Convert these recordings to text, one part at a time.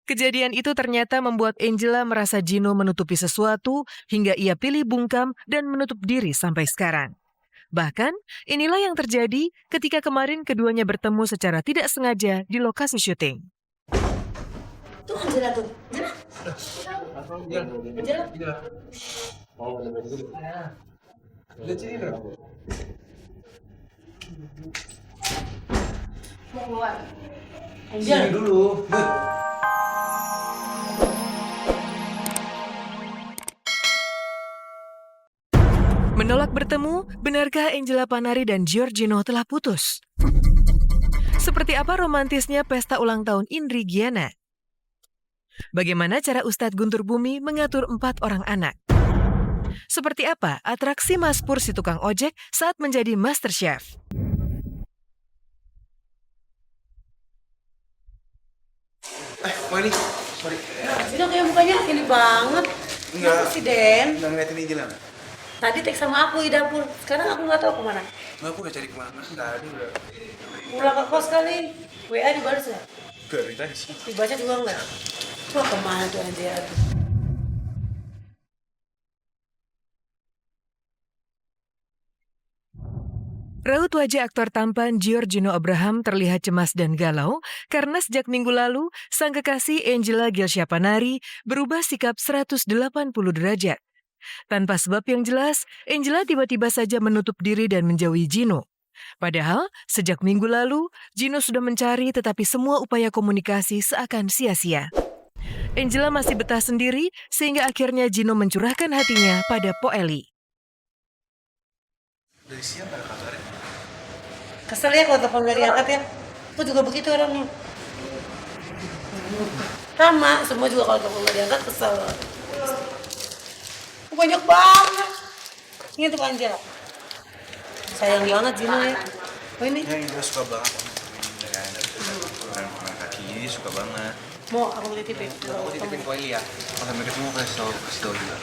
Kejadian itu ternyata membuat Angela merasa Gino menutupi sesuatu hingga ia pilih bungkam dan menutup diri sampai sekarang. Bahkan, inilah yang terjadi ketika kemarin keduanya bertemu secara tidak sengaja di lokasi syuting. Tuh Angela tuh. Angela. Mau keluar. Angela dulu. Menolak bertemu, benarkah Angela Panari dan Giorgino telah putus? Seperti apa romantisnya pesta ulang tahun Indri Giana? Bagaimana cara Ustadz Guntur Bumi mengatur 4 orang anak? Seperti apa atraksi Mas Pur si tukang ojek saat menjadi Master Chef? Mau ini? Sorry. Gino kayak mukanya ini banget. Enggak. Kenapa sih, Den? Enggak ngeliatin Angela. Tadi teks sama aku di dapur. Sekarang aku nggak tahu kemana. Enggak, aku udah cari kemana-mana. Enggak ada udah. Pulang ke kos kali. WA dibalas nggak? Enggak, dari tadi sih. Dibaca juga nggak? Wah kemana tuh Angela tuh? Raut wajah aktor tampan Giorgino Abraham terlihat cemas dan galau karena sejak minggu lalu, sang kekasih Angela Gelsya Panari berubah sikap 180 derajat. Tanpa sebab yang jelas, Angela tiba-tiba saja menutup diri dan menjauhi Gino. Padahal, sejak minggu lalu, Gino sudah mencari tetapi semua upaya komunikasi seakan sia-sia. Angela masih betah sendiri sehingga akhirnya Gino mencurahkan hatinya pada Po Eli. Dari siang ada kabarnya. Kesel ya kalau telepon nggak diangkat ya. Aku juga begitu orangnya. Sama, semua juga kalau telepon nggak diangkat kesel. Banyak banget. Ini tuh Angela. Sayang banget Gino ya. Oh ini. Ya, Angela suka banget. Orang kaki ini suka banget. Mau aku beli titip. Aku titipin Po Eli ya. Pas sampai ketemu kasih tau juga.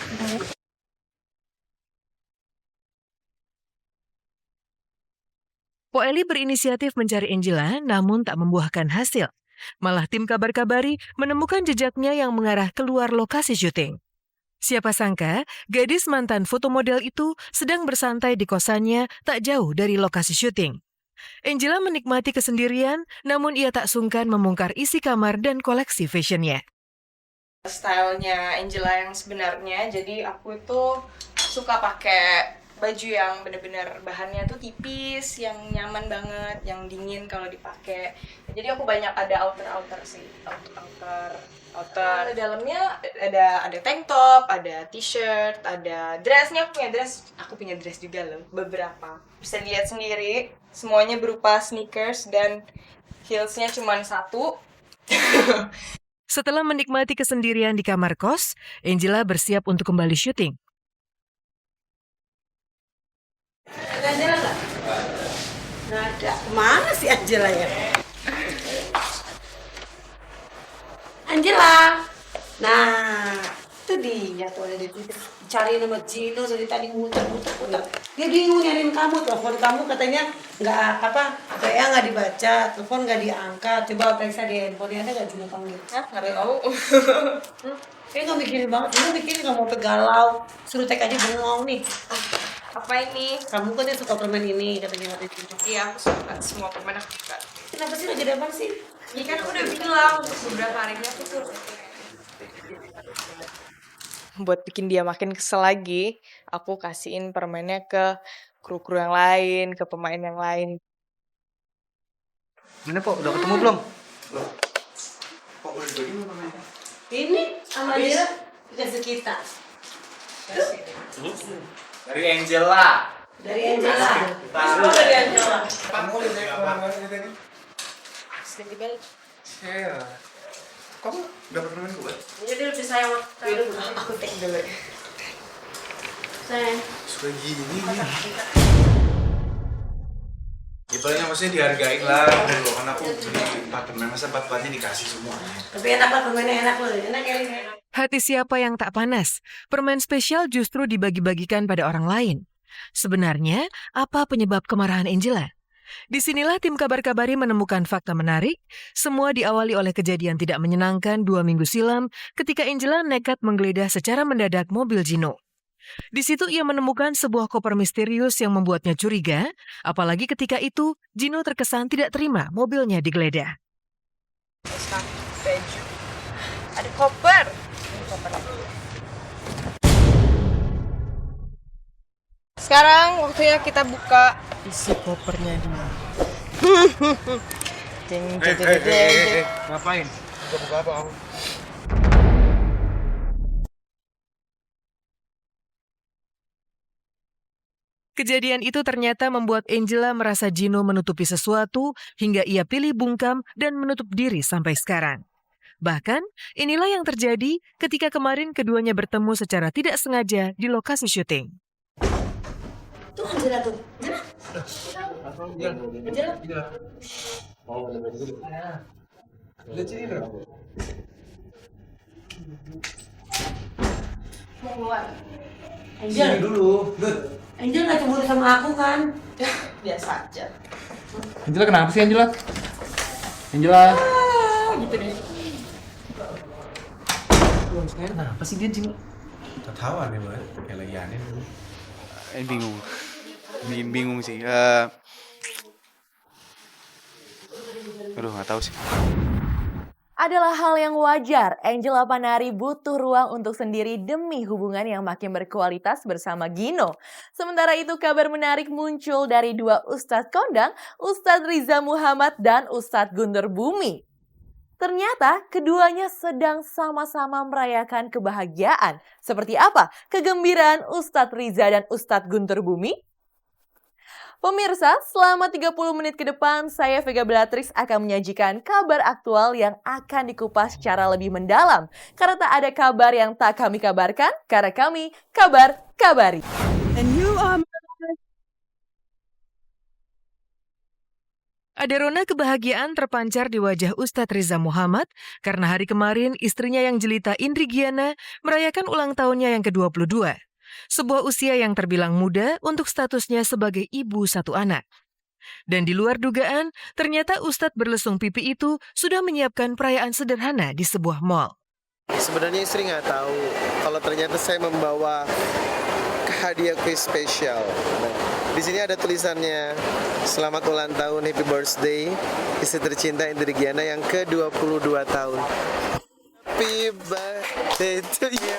Po Eli berinisiatif mencari Angela namun tak membuahkan hasil. Malah tim kabar-kabari menemukan jejaknya yang mengarah keluar lokasi syuting. Siapa sangka, gadis mantan foto model itu sedang bersantai di kosannya tak jauh dari lokasi syuting. Angela menikmati kesendirian, namun ia tak sungkan membongkar isi kamar dan koleksi fashionnya. Stylenya Angela yang sebenarnya, jadi aku itu suka pakai baju yang bener-bener bahannya tuh tipis, yang nyaman banget, yang dingin kalau dipakai. Jadi aku banyak ada outer sih, outer. Dalamnya ada tank top, ada t-shirt, ada dressnya. Aku punya dress juga loh, beberapa. Bisa dilihat sendiri, semuanya berupa sneakers dan heelsnya cuma 1. Setelah menikmati kesendirian di kamar kos, Angela bersiap untuk kembali syuting. Ada Angela nggak? Nggak ada. Kemana sih Angela ya? Angela. Nah, itu dia tuh ada di titik. Cari nama Gino dari tadi muter. Dia bingung nyariin kamu, telepon kamu katanya nggak WA nggak dibaca, telepon nggak diangkat. Coba periksa di handphone ada nggak Gino panggil? Hah? Nggak tahu. Kayaknya nggak mikirin banget, Gino mikirin nggak mau galau. Suruh tek aja bengong nih. Apa ini? Kamu kan yang suka permen ini katanya waktu itu. Iya, aku suka semua permen aku suka. Kenapa sih lagi ada apa sih? Ya kan aku udah bilang untuk beberapa hari ini aku tuh buat bikin dia makin kesel lagi, aku kasihin permennya ke kru-kru yang lain, ke pemain yang lain. Mana Po? Udah ketemu belum? Belum. Kok udah jadi belum namanya? Ini sama dia dikasih kita. Dari Angela. Dari Angela. Tahu Dari Angela. Kamu udah dari kemana-mana tadi? Sudah dibalik. Iya. Kamu dapat permen gue? Jadi lebih sayang aku take dulu. Sayang. Suka gini nih. Ya palingnya maksudnya dihargain lah. Loh, kan aku beli 4 permen, masa 4-4-nya dikasih semua. Tapi enak lah permennya enak loh. Enak ya ini. Hati siapa yang tak panas? Permen spesial justru dibagi-bagikan pada orang lain. Sebenarnya, apa penyebab kemarahan Angela? Disinilah tim Kabar Kabari menemukan fakta menarik. Semua diawali oleh kejadian tidak menyenangkan 2 minggu silam ketika Angela nekat menggeledah secara mendadak mobil Gino. Di situ ia menemukan sebuah koper misterius yang membuatnya curiga, apalagi ketika itu Gino terkesan tidak terima mobilnya digeledah. Baju. Ada koper. Sekarang waktunya kita buka isi kopernya dulu. Jeng, jeng, jeng, jeng. Ngapain? Buka apa kamu? Kejadian itu ternyata membuat Angela merasa Gino menutupi sesuatu hingga ia pilih bungkam dan menutup diri sampai sekarang. Bahkan, inilah yang terjadi ketika kemarin keduanya bertemu secara tidak sengaja di lokasi syuting. Tuh Angela tuh. Angela. Lihat sini dong. Angel. Sini dulu. Angel gak cemburu sama aku kan? Biasa aja. Angela kenapa sih Angela? Angela. Gitu deh. Kenapa sih dia Angela? Tertawa nih Mbak, kayak lagi aneh dulu. Bingung. Bingung sih. Aduh, nggak tahu sih. Adalah hal yang wajar, Angela Panari butuh ruang untuk sendiri demi hubungan yang makin berkualitas bersama Gino. Sementara itu kabar menarik muncul dari dua Ustadz kondang, Ustadz Riza Muhammad dan Ustadz Guntur Bumi. Ternyata keduanya sedang sama-sama merayakan kebahagiaan. Seperti apa kegembiraan Ustadz Riza dan Ustadz Guntur Bumi? Pemirsa, selama 30 menit ke depan, saya Vega Beatrix akan menyajikan kabar aktual yang akan dikupas secara lebih mendalam. Karena tak ada kabar yang tak kami kabarkan, karena kami Kabar Kabari. Ada rona kebahagiaan terpancar di wajah Ustadz Riza Muhammad karena hari kemarin istrinya yang jelita Indri Giana merayakan ulang tahunnya yang ke-22. Sebuah usia yang terbilang muda untuk statusnya sebagai ibu satu anak. Dan di luar dugaan, ternyata Ustadz berlesung pipi itu sudah menyiapkan perayaan sederhana di sebuah mal. Sebenarnya istri nggak tahu kalau ternyata saya membawa hadiah kuis spesial. Nah, di sini ada tulisannya, selamat ulang tahun, happy birthday, istri tercinta Indri Giana yang ke-22 tahun. Happy birthday to you.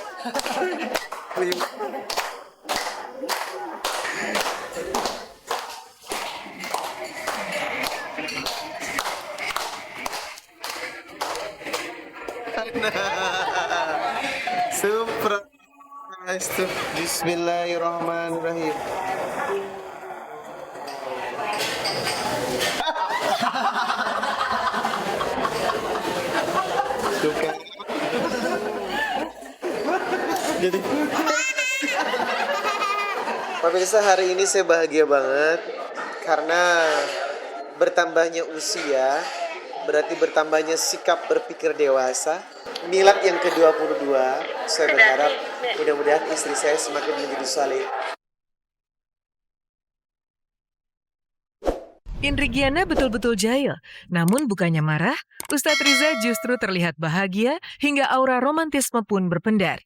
Surprise tuh. Bismillahirrahmanirrahim. Suka. Jadi pemirsa, hari ini saya bahagia banget karena bertambahnya usia berarti bertambahnya sikap berpikir dewasa. Milad yang ke-22, saya berharap mudah-mudahan istri saya semakin menjadi saleh. Indri Giana betul-betul jahil, namun bukannya marah, Ustadz Riza justru terlihat bahagia hingga aura romantisme pun berpendar.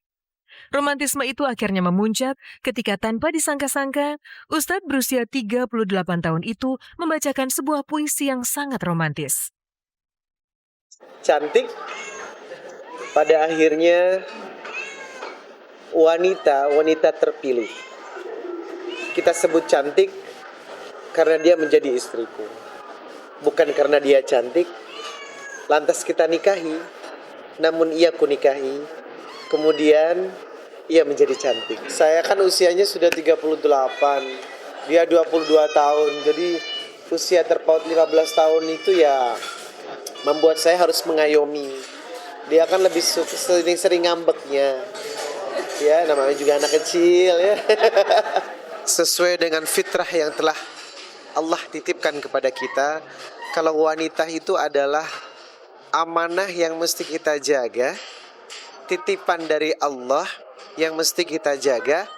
Romantisme itu akhirnya memuncak ketika tanpa disangka-sangka, Ustadz berusia 38 tahun itu membacakan sebuah puisi yang sangat romantis. Cantik, pada akhirnya wanita terpilih. Kita sebut cantik karena dia menjadi istriku, bukan karena dia cantik lantas kita nikahi, namun ia kunikahi, kemudian ia menjadi cantik. Saya kan usianya sudah 38, dia 22 tahun, jadi usia terpaut 15 tahun itu ya membuat saya harus mengayomi. Dia kan lebih sering ngambeknya. Ya, namanya juga anak kecil ya. Sesuai dengan fitrah yang telah Allah titipkan kepada kita, kalau wanita itu adalah amanah yang mesti kita jaga, titipan dari Allah yang mesti kita jaga.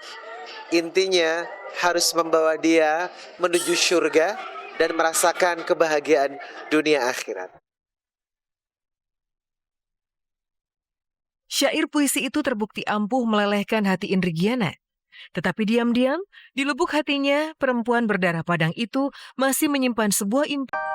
Intinya harus membawa dia menuju surga dan merasakan kebahagiaan dunia akhirat. Syair puisi itu terbukti ampuh melelehkan hati Indrigiana. Tetapi diam-diam, di lubuk hatinya, perempuan berdarah padang itu masih menyimpan sebuah impian.